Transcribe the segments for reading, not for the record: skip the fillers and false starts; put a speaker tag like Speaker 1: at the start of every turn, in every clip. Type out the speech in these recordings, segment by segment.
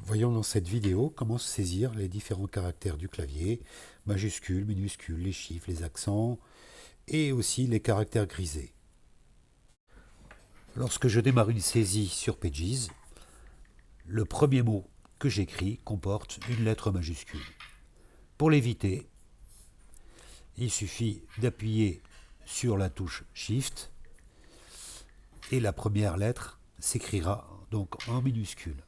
Speaker 1: Voyons dans cette vidéo comment saisir les différents caractères du clavier, majuscules, minuscules, les chiffres, les accents et aussi les caractères grisés. Lorsque je démarre une saisie sur Pages, le premier mot que j'écris comporte une lettre majuscule. Pour l'éviter, il suffit d'appuyer sur la touche Shift et la première lettre s'écrira donc en minuscule.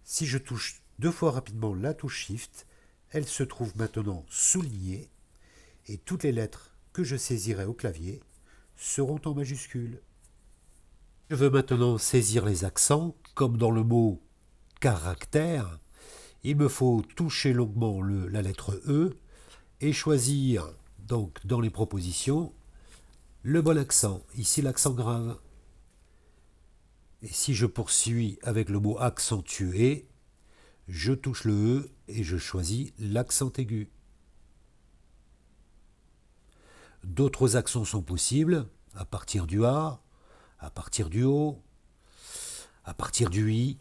Speaker 1: Si je touche deux fois rapidement la touche Shift, elle se trouve maintenant soulignée et toutes les lettres que je saisirai au clavier seront en majuscules. Je veux maintenant saisir les accents, comme dans le mot caractère. Il me faut toucher longuement la lettre E et choisir donc dans les propositions le bon accent, ici l'accent grave. Et si je poursuis avec le mot accentué, je touche le E et je choisis l'accent aigu. D'autres accents sont possibles, à partir du A, à partir du O, à partir du I.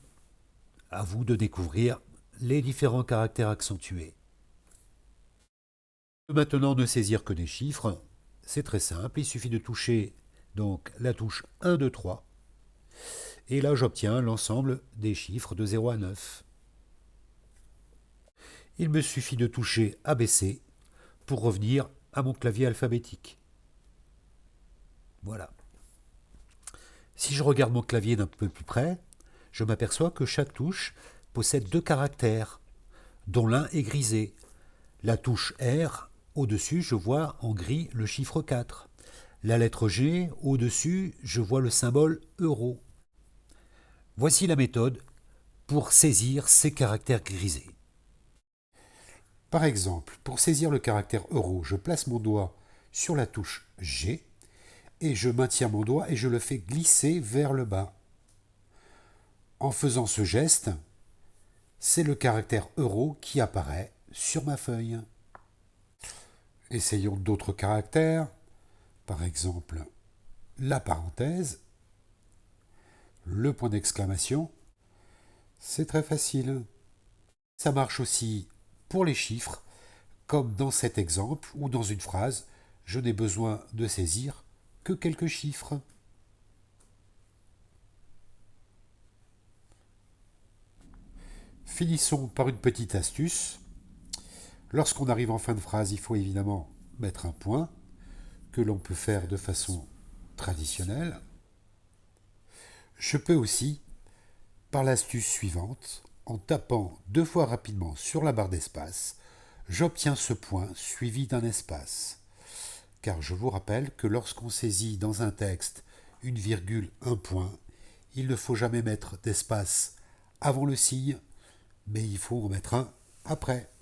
Speaker 1: À vous de découvrir les différents caractères accentués. Maintenant, ne saisir que des chiffres, c'est très simple, il suffit de toucher donc la touche 1, 2, 3, et là j'obtiens l'ensemble des chiffres de 0 à 9. Il me suffit de toucher ABC pour revenir à mon clavier alphabétique. Voilà. Si je regarde mon clavier d'un peu plus près, je m'aperçois que chaque touche possède deux caractères, dont l'un est grisé. La touche R, au-dessus, je vois en gris le chiffre 4. La lettre G, au-dessus, je vois le symbole euro. Voici la méthode pour saisir ces caractères grisés. Par exemple, pour saisir le caractère euro, je place mon doigt sur la touche G et je maintiens mon doigt et je le fais glisser vers le bas. En faisant ce geste, c'est le caractère euro qui apparaît sur ma feuille. Essayons d'autres caractères, par exemple la parenthèse, le point d'exclamation. C'est très facile. Ça marche aussi pour les chiffres, comme dans cet exemple où dans une phrase, je n'ai besoin de saisir que quelques chiffres. Finissons par une petite astuce. Lorsqu'on arrive en fin de phrase, il faut évidemment mettre un point, que l'on peut faire de façon traditionnelle. Je peux aussi, par l'astuce suivante, en tapant deux fois rapidement sur la barre d'espace, j'obtiens ce point suivi d'un espace. Car je vous rappelle que lorsqu'on saisit dans un texte une virgule, un point, il ne faut jamais mettre d'espace avant le signe, mais il faut en mettre un après.